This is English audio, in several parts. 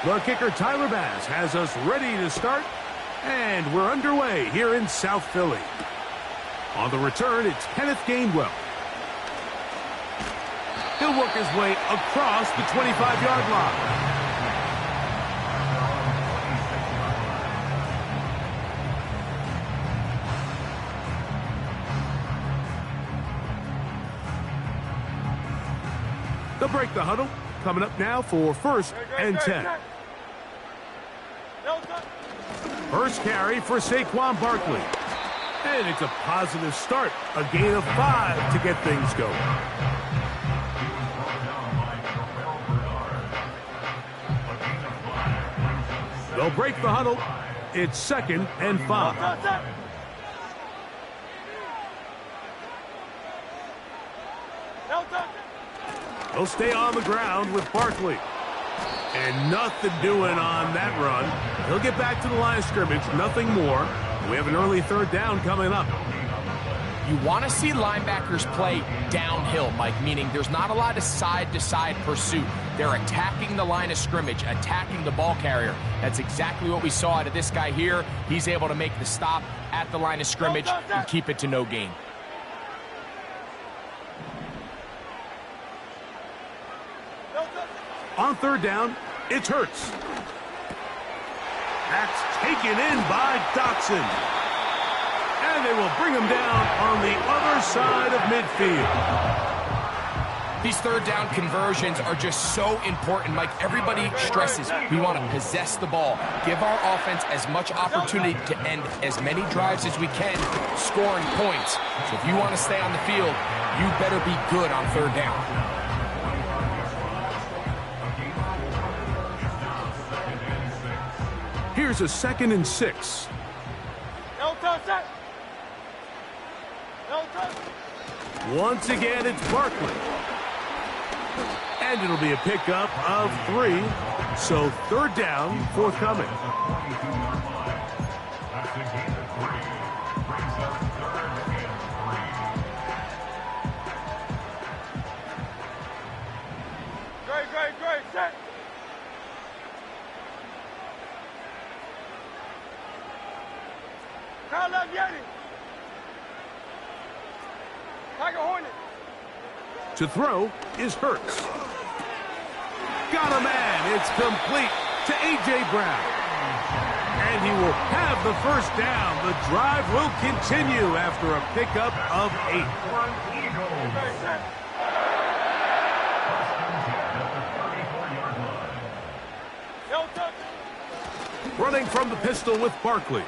The kicker, Tyler Bass, has us ready to start, and we're underway here in South Philly. On the return, it's Kenneth Gainwell. He'll work his way across the 25-yard line. They'll break the huddle. Coming up now for first and 10. First carry for Saquon Barkley. And it's a positive start. A gain of 5 to get things going. They'll break the huddle. It's second and 5. He'll stay on the ground with Barkley. And nothing doing on that run. He'll get back to the line of scrimmage, nothing more. We have an early third down coming up. You want to see linebackers play downhill, Mike, meaning there's not a lot of side-to-side pursuit. They're attacking the line of scrimmage, attacking the ball carrier. That's exactly what we saw out of this guy here. He's able to make the stop at the line of scrimmage and keep it to no gain. On third down, it's Hurts. That's taken in by Dotson. And they will bring him down on the other side of midfield. These third down conversions are just so important, Mike. Everybody stresses we want to possess the ball, give our offense as much opportunity to end as many drives as we can, scoring points. So if you want to stay on the field, you better be good on third down. Here's a 2nd and 6. Once again, it's Barkley. And it'll be a pickup of 3. So third down forthcoming. Great, set. Crowd love Yeti. Tiger Hornet. To throw is Hurts. Got a man. It's complete to A.J. Brown. And he will have the first down. The drive will continue after a pickup of 8. Running from the pistol with Barkley.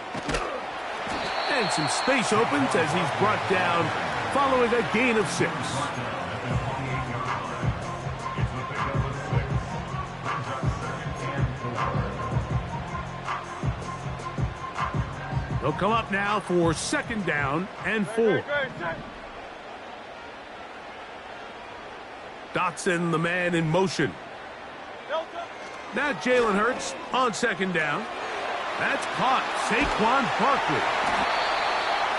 And some space opens as he's brought down following a gain of 6. They'll come up now for second down and 4. Dotson, the man in motion. Now Jalen Hurts on second down. That's caught. Saquon Barkley.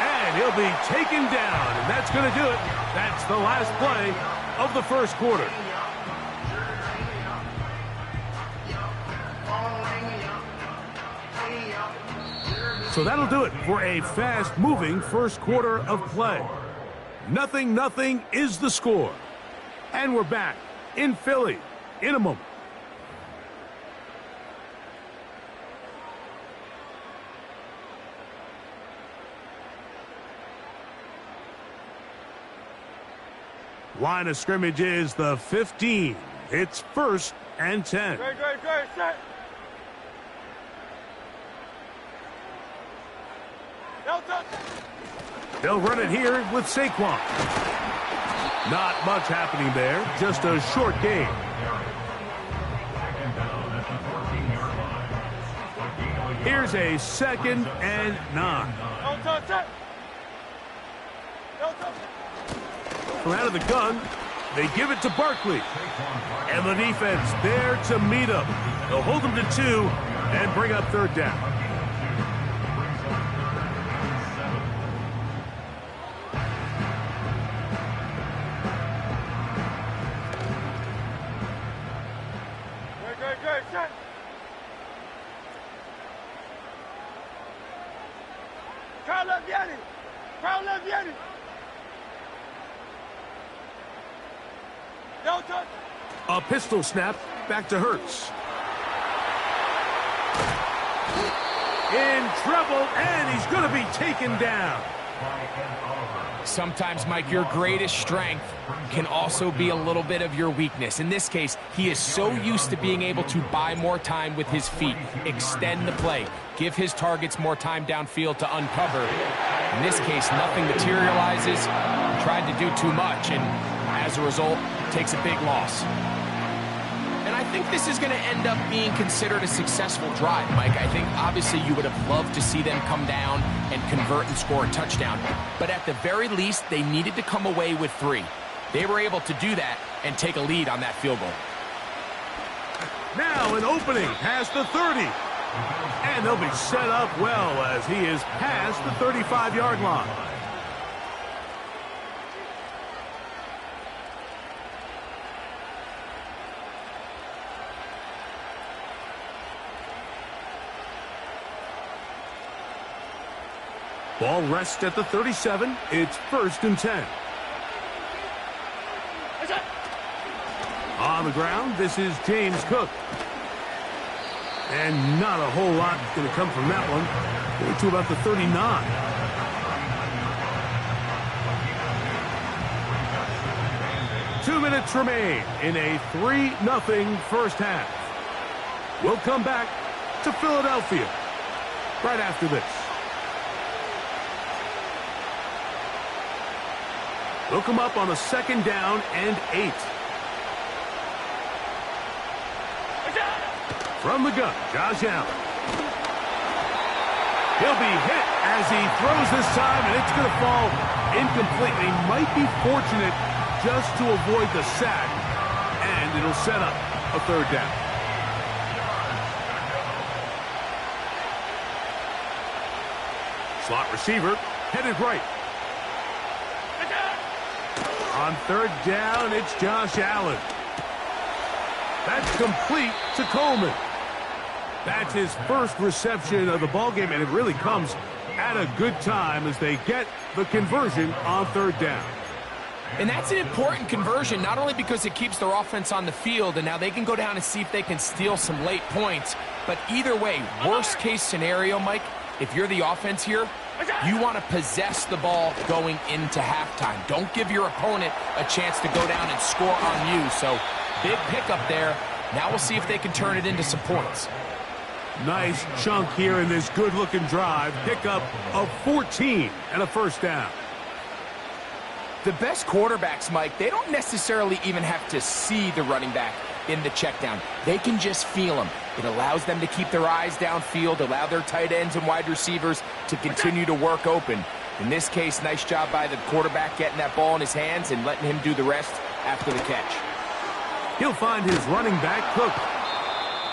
And he'll be taken down, and that's going to do it. That's the last play of the first quarter. So that'll do it for a fast-moving first quarter of play. 0-0 is the score. And we're back in Philly in a moment. Line of scrimmage is the 15. It's first and 10. Great, set. They'll run it here with Saquon. Not much happening there, just a short gain. Here's a 2nd and 9. From out of the gun, they give it to Barkley. And the defense there to meet him. They'll hold him to 2 and bring up third down. No touch. A pistol snap back to Hurts. In trouble, and he's going to be taken down. Sometimes, Mike, your greatest strength can also be a little bit of your weakness. In this case, he is so used to being able to buy more time with his feet, extend the play, give his targets more time downfield to uncover. In this case, nothing materializes, tried to do too much, and as a result, takes a big loss. And I think this is going to end up being considered a successful drive, Mike. I think obviously you would have loved to see them come down and convert and score a touchdown. But at the very least, they needed to come away with 3. They were able to do that and take a lead on that field goal. Now an opening past the 30. And they'll be set up well as he is past the 35-yard line. Ball rests at the 37. It's 1st and 10. On the ground, this is James Cook. And not a whole lot going to come from that one. Going to about the 39. Two minutes remain in a 3-0 first half. We'll come back to Philadelphia right after this. They'll come up on a 2nd down and 8. From the gun, Josh Allen. He'll be hit as he throws this time, and it's going to fall incomplete. He might be fortunate just to avoid the sack, and it'll set up a 3rd down. Slot receiver headed right. On 3rd down, it's Josh Allen. That's complete to Coleman. That's his first reception of the ballgame, and it really comes at a good time as they get the conversion on 3rd down. And that's an important conversion, not only because it keeps their offense on the field, and now they can go down and see if they can steal some late points, but either way, worst case scenario, Mike, if you're the offense here, you want to possess the ball going into halftime. Don't give your opponent a chance to go down and score on you. So big pickup there. Now we'll see if they can turn it into some points. Nice chunk here in this good-looking drive. Pickup of 14 and a 1st down. The best quarterbacks, Mike, they don't necessarily even have to see the running back in the check down. They can just feel him. It allows them to keep their eyes downfield, allow their tight ends and wide receivers to continue to work open. In this case, nice job by the quarterback getting that ball in his hands and letting him do the rest after the catch. He'll find his running back, Cook.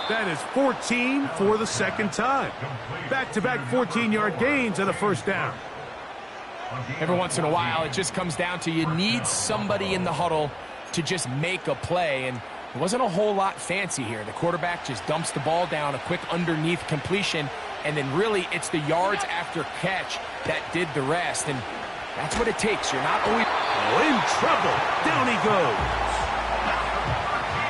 That is 14 for the 2nd time. Back-to-back 14-yard gains and a 1st down. Every once in a while, it just comes down to you need somebody in the huddle to just make a play, and it wasn't a whole lot fancy here. The quarterback just dumps the ball down, a quick underneath completion, and then really it's the yards after catch that did the rest, and that's what it takes. You're not always in trouble. Down he goes.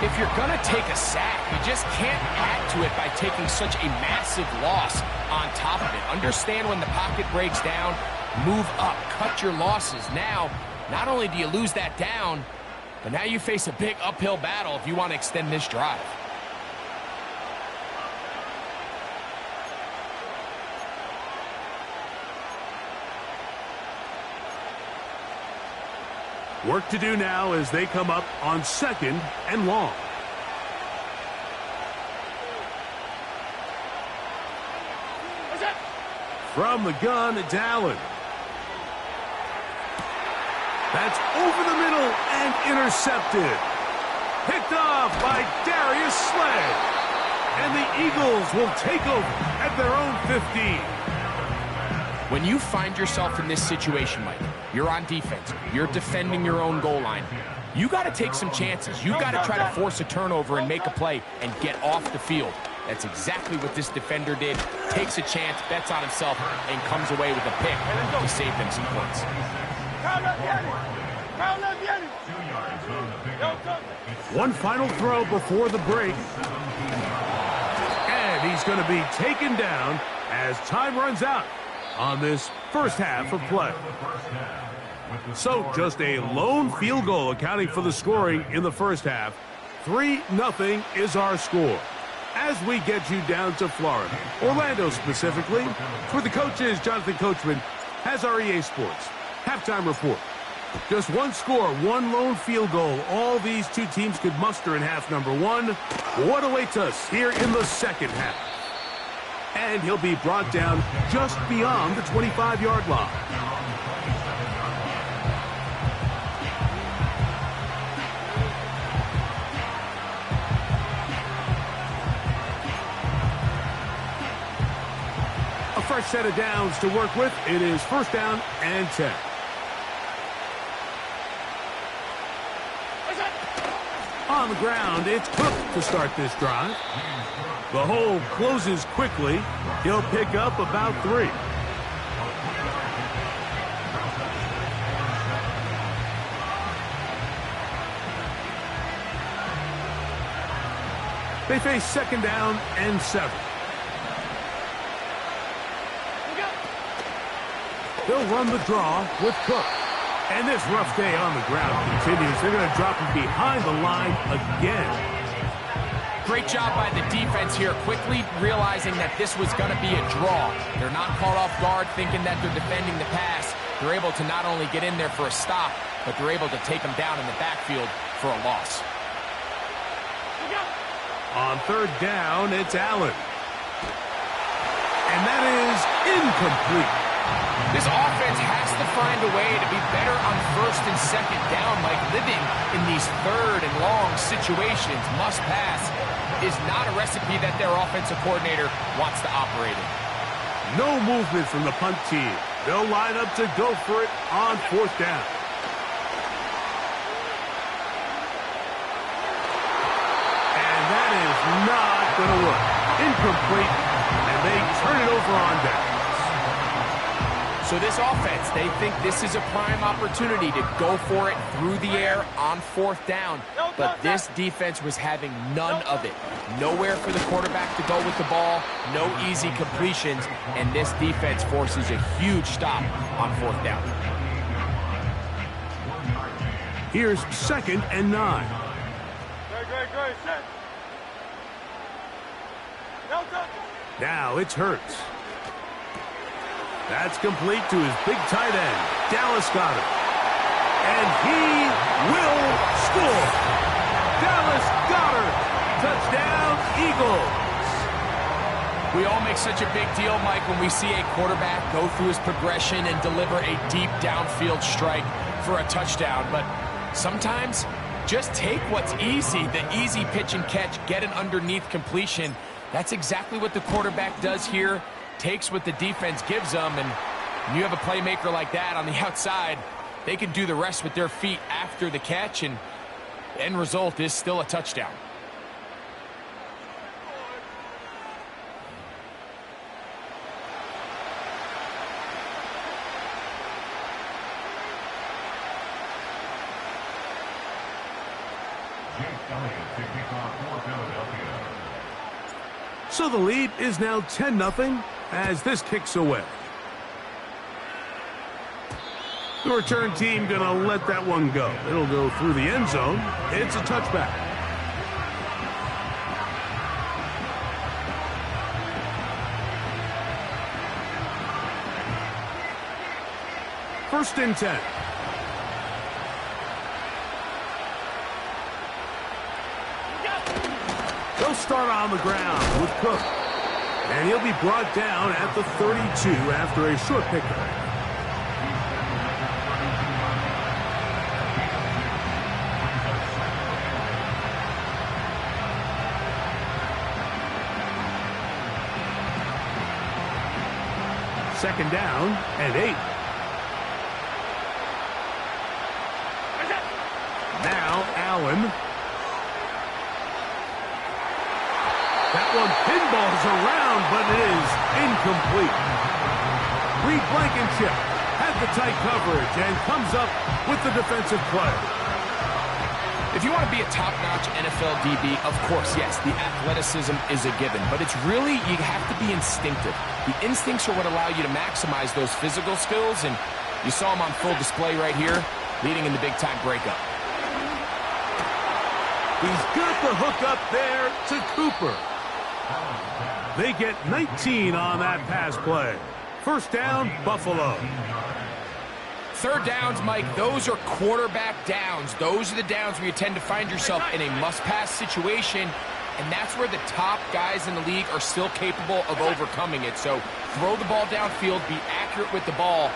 If you're going to take a sack, you just can't add to it by taking such a massive loss on top of it. Understand when the pocket breaks down, move up, cut your losses. Now, not only do you lose that down, but now you face a big uphill battle if you want to extend this drive. Work to do now as they come up on 2nd and long. From the gun, it's Allen. That's over the middle and intercepted. Picked off by Darius Slay. And the Eagles will take over at their own 15. When you find yourself in this situation, Mike, you're on defense, you're defending your own goal line, you got to take some chances. You got to try to force a turnover and make a play and get off the field. That's exactly what this defender did. Takes a chance, bets on himself, and comes away with a pick to save them some points. Crowd up, Yanni. Crowd up, Yanni. One final throw before the break. And he's going to be taken down as time runs out on this first half of play. So just a lone field goal accounting for the scoring in the first half. 3-0 is our score. As we get you down to Florida, Orlando specifically, for the coaches, Jonathan Coachman has our EA Sports halftime report. Just one score, one lone field goal. All these two teams could muster in half number one. What awaits us here in the second half? And he'll be brought down just beyond the 25-yard line. A fresh set of downs to work with. It is first down and 10. On the ground, it's Cook to start this drive. The hole closes quickly. He'll pick up about 3. They face second down and 7. They'll run the draw with Cook. And this rough day on the ground continues. They're going to drop him behind the line again. Great job by the defense here, quickly realizing that this was going to be a draw. They're not caught off guard thinking that they're defending the pass. They're able to not only get in there for a stop, but they're able to take them down in the backfield for a loss. On third down, it's Allen. And that is incomplete. This offense has to find a way to be better on first and second down. Like living in these third and long situations, must pass, is not a recipe that their offensive coordinator wants to operate in. No movement from the punt team. They'll line up to go for it on fourth down. And that is not going to work. Incomplete, and they turn it over on down. So this offense, they think this is a prime opportunity to go for it through the air on fourth down. But this defense was having none of it. Nowhere for the quarterback to go with the ball, no easy completions, and this defense forces a huge stop on fourth down. Here's second and 9. Great, set. Now it's Hurts. That's complete to his big tight end, Dallas Goedert. And he will score. Dallas Goedert, touchdown, Eagles. We all make such a big deal, Mike, when we see a quarterback go through his progression and deliver a deep downfield strike for a touchdown. But sometimes just take what's easy, the easy pitch and catch, get an underneath completion. That's exactly what the quarterback does here. Takes what the defense gives them, and when you have a playmaker like that on the outside, they can do the rest with their feet after the catch, and the end result is still a touchdown. So the lead is now 10-0 as this kicks away. The return team going to let that one go. It'll go through the end zone. It's a touchback. First and 10. They'll start on the ground with Cook. And he'll be brought down at the 32 after a short pickup. Second down and 8. Now Allen. That one pinballs around, but it is incomplete. Reed Blankenship had the tight coverage and comes up with the defensive play. If you want to be a top-notch NFL DB, of course, yes, the athleticism is a given. But it's really, you have to be instinctive. The instincts are what allow you to maximize those physical skills. And you saw them on full display right here, leading in the big-time breakup. He's got the hook up there to Cooper. They get 19 on that pass play. First down, Buffalo. Third downs, Mike, those are quarterback downs. Those are the downs where you tend to find yourself in a must-pass situation, and that's where the top guys in the league are still capable of overcoming it. So throw the ball downfield, be accurate with the ball.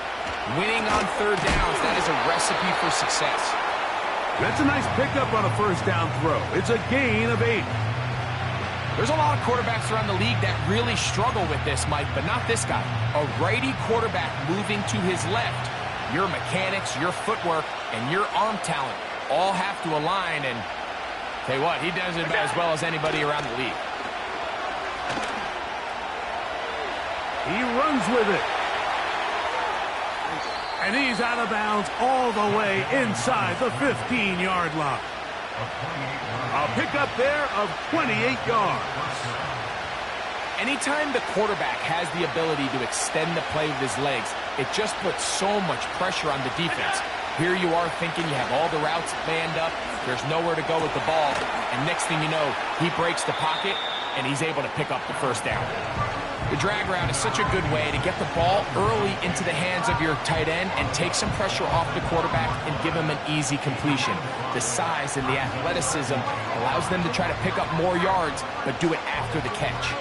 Winning on third downs, that is a recipe for success. That's a nice pickup on a first down throw. It's a gain of 8. There's a lot of quarterbacks around the league that really struggle with this, Mike, but not this guy. A righty quarterback moving to his left. Your mechanics, your footwork, and your arm talent all have to align, and tell you what, he does it as well as anybody around the league. He runs with it. And he's out of bounds all the way inside the 15-yard line. A pickup there of 28 yards. Anytime the quarterback has the ability to extend the play with his legs, it just puts so much pressure on the defense. Here you are thinking you have all the routes manned up, there's nowhere to go with the ball, and next thing you know, he breaks the pocket, and he's able to pick up the first down. The drag route is such a good way to get the ball early into the hands of your tight end and take some pressure off the quarterback and give him an easy completion. The size and the athleticism allows them to try to pick up more yards, but do it after the catch.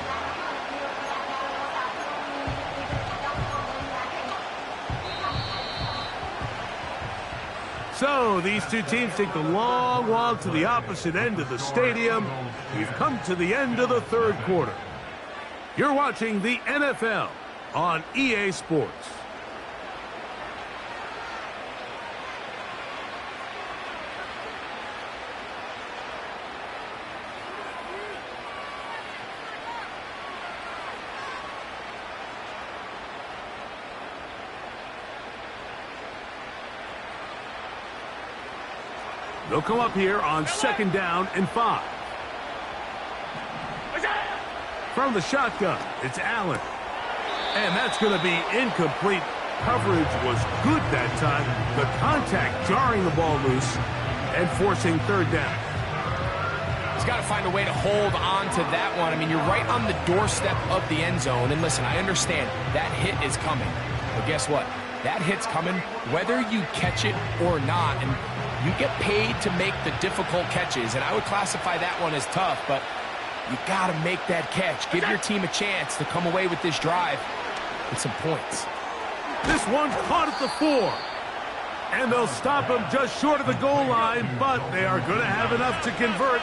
So these two teams take the long walk to the opposite end of the stadium. We've come to the end of the third quarter. You're watching the NFL on EA Sports. They'll come up here on 2nd down and 5. From the shotgun, it's Allen. And that's going to be incomplete. Coverage was good that time. The contact jarring the ball loose and forcing 3rd down. He's got to find a way to hold on to that one. I mean, you're right on the doorstep of the end zone. And listen, I understand that hit is coming. But guess what? That hit's coming whether you catch it or not. And you get paid to make the difficult catches. And I would classify that one as tough, but you got to make that catch. Give your team a chance to come away with this drive with some points. This one's caught at the 4. And they'll stop him just short of the goal line, but they are going to have enough to convert.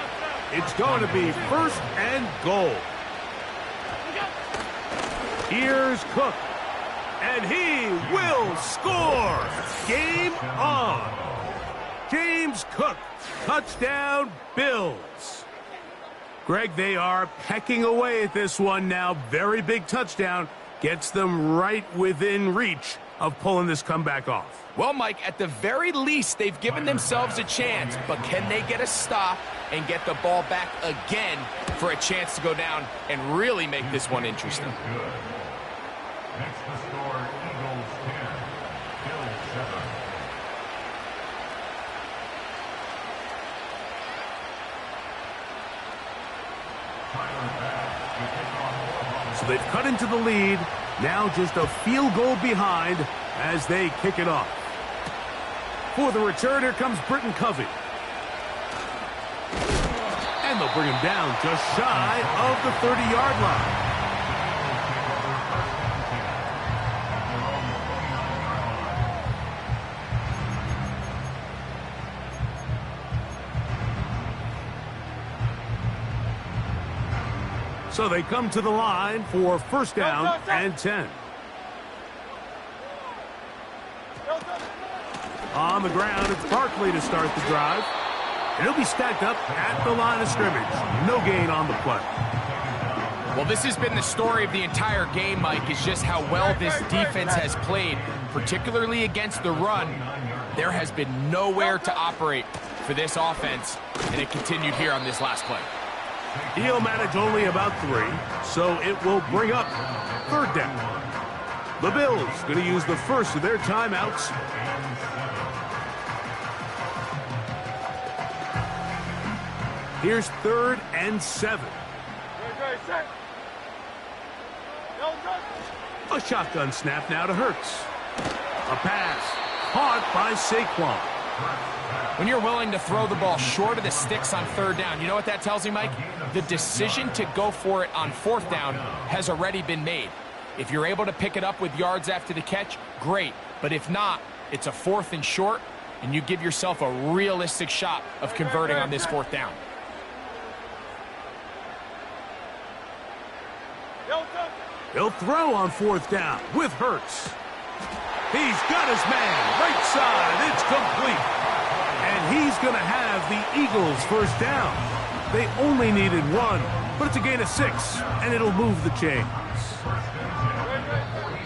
It's going to be 1st and goal. Here's Cook. And he will score. Game on. James Cook, touchdown, Bills. Greg, they are pecking away at this one now. Very big touchdown. Gets them right within reach of pulling this comeback off. Well, Mike, at the very least, they've given themselves a chance. But can they get a stop and get the ball back again for a chance to go down and really make this one interesting? Next to score, Eagles 10, Bills 7. So they've cut into the lead. Now just a field goal behind as they kick it off. For the return, here comes Britton Covey. And they'll bring him down just shy of the 30-yard line. So they come to the line for 1st down and 10. On the ground, it's Barkley to start the drive. And he'll be stacked up at the line of scrimmage. No gain on the play. Well, this has been the story of the entire game, Mike, is just how well this defense has played, particularly against the run. There has been nowhere to operate for this offense, and it continued here on this last play. He'll manage only about 3, so it will bring up 3rd down. The Bills going to use the first of their timeouts. Here's 3rd and 7. A shotgun snap now to Hurts. A pass caught by Saquon. When you're willing to throw the ball short of the sticks on 3rd down, you know what that tells me, Mike? The decision to go for it on 4th down has already been made. If you're able to pick it up with yards after the catch, great. But if not, it's a 4th and short, and you give yourself a realistic shot of converting on this 4th down. He'll throw on 4th down with Hurts. He's got his man right side. It's complete. And he's going to have the Eagles' first down. They only needed 1, but it's a gain of 6, and it'll move the chains.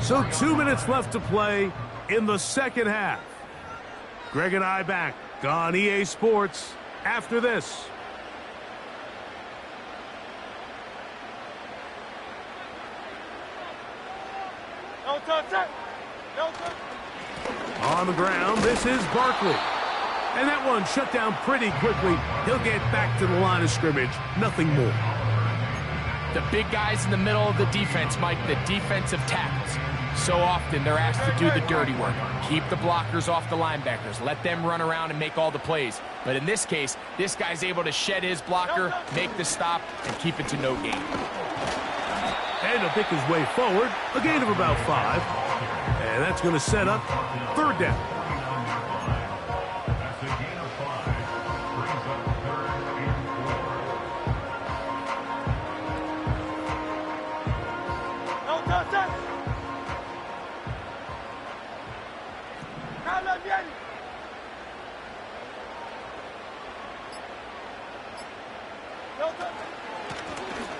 So 2 minutes left to play in the second half. Greg and I back on EA Sports after this. On the ground, this is Barkley. And that one shut down pretty quickly. He'll get back to the line of scrimmage. Nothing more. The big guys in the middle of the defense, Mike, the defensive tackles. So often they're asked to do the dirty work. Keep the blockers off the linebackers. Let them run around and make all the plays. But in this case, this guy's able to shed his blocker, make the stop, and keep it to no gain. And he'll pick his way forward. A gain of about 5. And that's going to set up 3rd down. That's a gain of 5. Brings up 3rd and 4.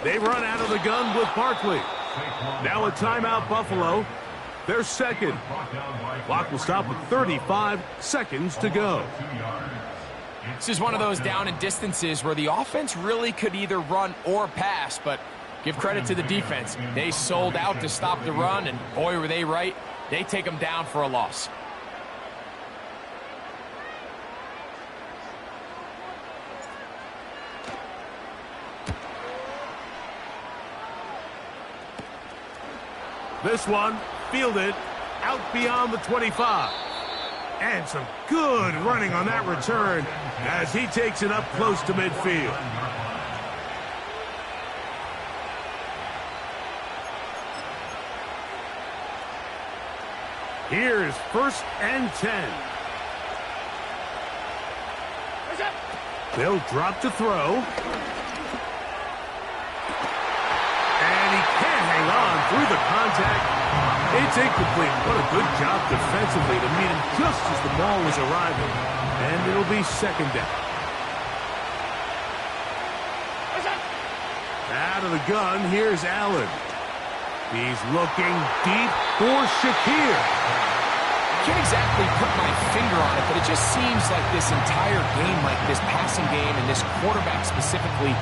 They run out of the gun with Barkley. Now a timeout, Buffalo. They're second. Clock will stop with 35 seconds to go. This is one of those down and distances where the offense really could either run or pass, but give credit to the defense. They sold out to stop the run, and boy, were they right. They take them down for a loss. This one fielded out beyond the 25. And some good running on that return as he takes it up close to midfield. Here's 1st and 10. They'll drop to throw. And he can't hang on through the contact. It's incomplete. What a good job defensively to meet him just as the ball was arriving. And it'll be 2nd down. Out of the gun, here's Allen. He's looking deep for Shakir. I can't exactly put my finger on it, but it just seems like this entire game, like this passing game and this quarterback specifically,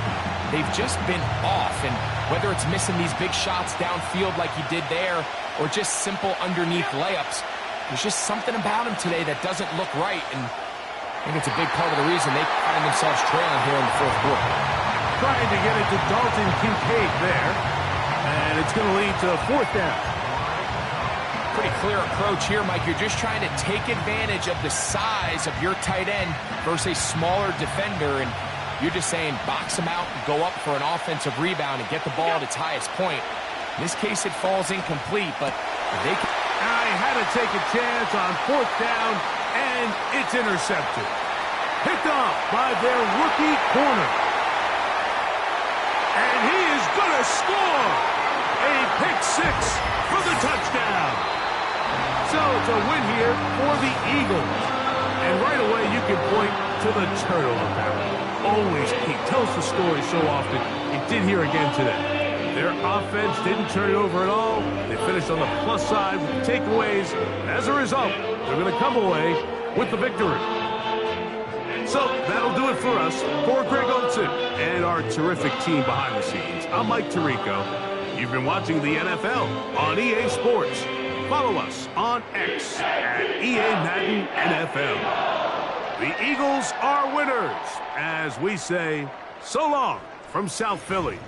they've just been off. And whether it's missing these big shots downfield like he did there or just simple underneath layups, there's just something about him today that doesn't look right. And I think it's a big part of the reason they find themselves trailing here in the 4th quarter. Trying to get it to Dalton Kincaid there. And it's going to lead to a 4th down. Pretty clear approach here, Mike. You're just trying to take advantage of the size of your tight end versus a smaller defender, and you're just saying box him out and go up for an offensive rebound and get the ball at its highest point. In this case, it falls incomplete, but they can... I had to take a chance on 4th down, and it's intercepted. Picked off by their rookie corner. And he is going to score! A pick 6 for the touchdown. So it's a win here for the Eagles. And right away you can point to the turnover battle. Always key. Tells the story so often. It did here again today. Their offense didn't turn it over at all. They finished on the plus side with the takeaways. As a result, they're going to come away with the victory. So that'll do it for us. For Greg Olson and our terrific team behind the scenes, I'm Mike Tirico. You've been watching the NFL on EA Sports. Follow us on X at EA Madden NFL. The Eagles are winners, as we say so long from South Philly.